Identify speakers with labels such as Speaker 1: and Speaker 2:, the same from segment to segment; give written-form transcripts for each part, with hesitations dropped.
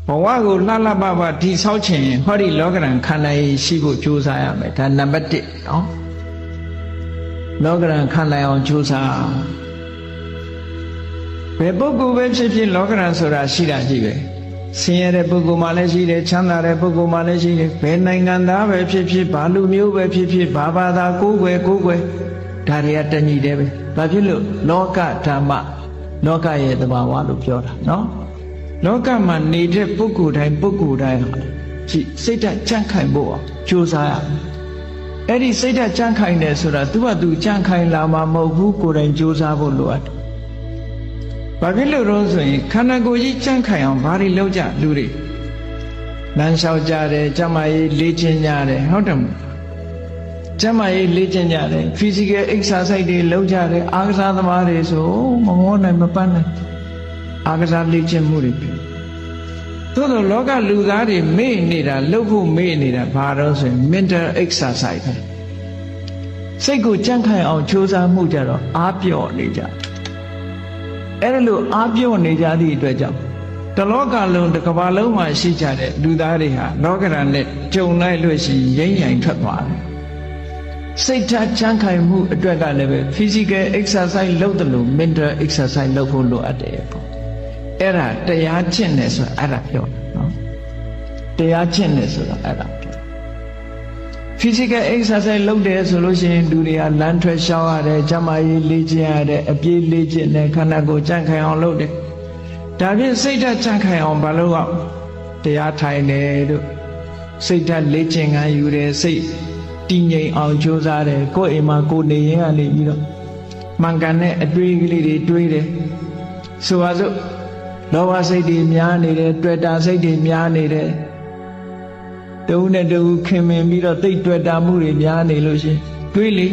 Speaker 1: ဘဝကိုလှလှပပတိဆောက်ခြင်းဟောဒီလောကရန်ခန္ဓာကြီးရှိဖို့ကြိုးစားရမယ်ဒါနံပါတ်1နော်လောကရန်ခန္ဓာအောင်ကြိုးစားဘယ်ပုဂ္ဂိုလ်ပဲဖြစ်ဖြစ်လောကရန်ဆိုတာရှိတာကြီးပဲဆင်းရဲတဲ့ပုဂ္ဂိုလ်မှလည်းရှိတယ်ချမ်းသာတဲ့ပုဂ္ဂိုလ်မှလည်းရှိတယ်ဘယ်နိုင်ငံသားပဲဖြစ်ဖြစ်ဘာလူမျိုးပဲဖြစ်ဖြစ်ဘာဘာသာကိုယ်ွယ်ဒါတွေကတညီတယ်ပဲဘာဖြစ်လို့လောကဓမ္မလောကရဲ့သဘာဝလို့ပြောတာနော်လောကမှာနေတဲ့ပုဂ္ဂိုလ်တိုင်းဟာစိတ်ဓာတ်ကြံ့ခိုင်ဖို့ကြိုးစားရအဲ့ဒီစိတ်ဓာတ်ကြံ့ခိုင်တယ်ဆိုတာသူကသူကြံ့ခိုင်လာမှာမဟုတ်ဘူးကိုယ်တိုင်ကြိုးစားဖို့လိုအပ်တယ်ဘာဖြစ်လို့တော့ဆိုရင်ခန္ဓာကိုယ်ကြီးကြံ့ခိုင်အောင်ဘာတွေလုပ်ကြလူတွေလမ်းလျှောက်ကြတယ်ကျမကြီးလေ့ကျင့်ကြတယ်ဟုတ်တယ်မဟုတ်ကျမကြီးလေ့ကျင့်ကြတယ် physical exercise တွေလုပ်ကြတယ်အားကစားသမားတွေဆိုမမောနိုင်မပန်းနိုင်အားကစားလေ့ကျင့်မှုတွေပြုသို့သောလောကလူသားတွေမေ့နေတာလှုပ်ဖို့မေ့နေတာဘာတော့ဆိုရင် mental exercise ပဲစိတ်ကိုကြံ့ခိုင်အောင်ကြိုးစားမှုကြတော့အားပြော့နေကြအဲ့ဒါလို့အားပြော့နေကြသည့်အတွက်ကြောင့်တလောကလုံးတစ်ကမ္ဘာလုံးမှာရှိကြတဲ့လူသားတွေဟာလောကရန်နဲ့ကြုံလိုက်လို့ရှိရင်ရိမ့်ရိုင်ထွက်သွားတယ်စိတ်ဓာတ်ကြံ့ခိုင်မှုအတွက်ကလည်းပဲ physical exercise လုပ်တယ်လို့ mental exercise လုပ်ဖို့လိုအပ်တယ်ပေါ့အဲ့ဒါတရားကျင့်တယ်ဆိုတာအဲ့ဒါပြောတာနော်တရားကျင့်တယ်ဆိုတာအဲ့ဒါပြော physical exercise လုပ်တယ်ဆိုလို့ရှိရင်လူတွေကလမ်းထွက်ရှောက်ရတယ်ကျမကြီးလေ့ကျင့်ရတယ်အပြေးလေ့ကျင့်တယ်ခန္ဓာကိုယ်ကြံ့ခိုင်အောင်လုပ်တယ်ဒါဖြင့်စိတ်ဓာတ်ကြံ့ခိုင်အောင်ဘာလို့ကတရားထိုင်တယ်တို့စိတ်ဓာတ်လေ့ကျင့်ခံယူတယ်စိတ်တည်ငြိမ်အောင်ကြိုးစားတယ်ကိုယ်အိမ်မှာကိုယ်နေရင်ကနေပြီးတော့မှန်ကန်တဲ့အတွေးကလေးတွေတွေးတယ်ဆိုပါစို့လောဘစိတ်တွေများနေတယ်တွေ့တာစိတ်တွေများနေတယ်တူနဲ့တူခင်မင်ပြီးတော့သိတွေ့တာမှုတွေများနေလို့ရှင်တွေးလေ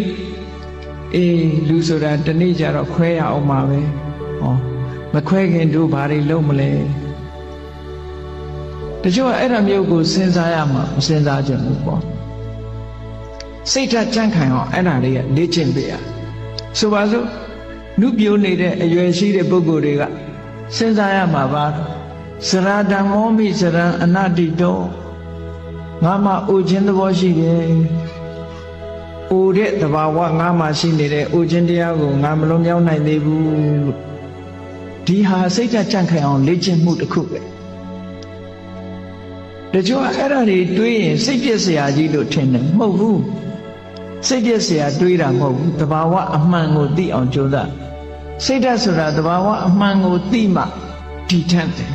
Speaker 1: အေးလူဆိုတာတနေ့ကျတော့ခွဲရအောင်ပါပဲဟောမခွဲခင်တို့ဘာတွေလုပ်မလဲတချို့ကအဲ့ဒါမျိုးကိုစဉ်းစားရမှာမစဉ်းစားကြဘူးပေါ့စိတ်ဓာတ်ကြံ့ခိုင်အောင်အဲ့ဒါလေးကလေ့ကျင့်ပေးရဆိုပါစို့နုပြိုးနေတဲ့အရွယ်ရှိတဲ့ပုဂ္ဂိုလ်တွေကစဉ်းစားရမှာပါစရာဓမ္မောမိစရံအနတ္တိတောငါမှအိုခြင်းသဘောရှိတယ်အိုတဲ့သဘာဝငါမှရှိနေတဲ့အိုခြင်းတရားကိုငါမလွန်မြောက်နိုင်သေးဘူးဒီဟာစိတ်ဓာတ်ကြံ့ခိုင်အောင်လေ့ကျင့်မှုတစ်ခုပဲတချို့ကအဲ့ဒါတွေတွေးရင်စိတ်ပြည့်စရာကြီးလို့ထင်တယ်မဟုတ်ဘူးစိတ်ပြည့်စရာတွေးတာမဟုတ်ဘူးသဘာဝအမှန်ကိုသိအောင်ကြိုးစားစိတ်ဓာတ်ဆိုတာသဘာဝအမှန်ကိုသိမှတည်ထက်တယ်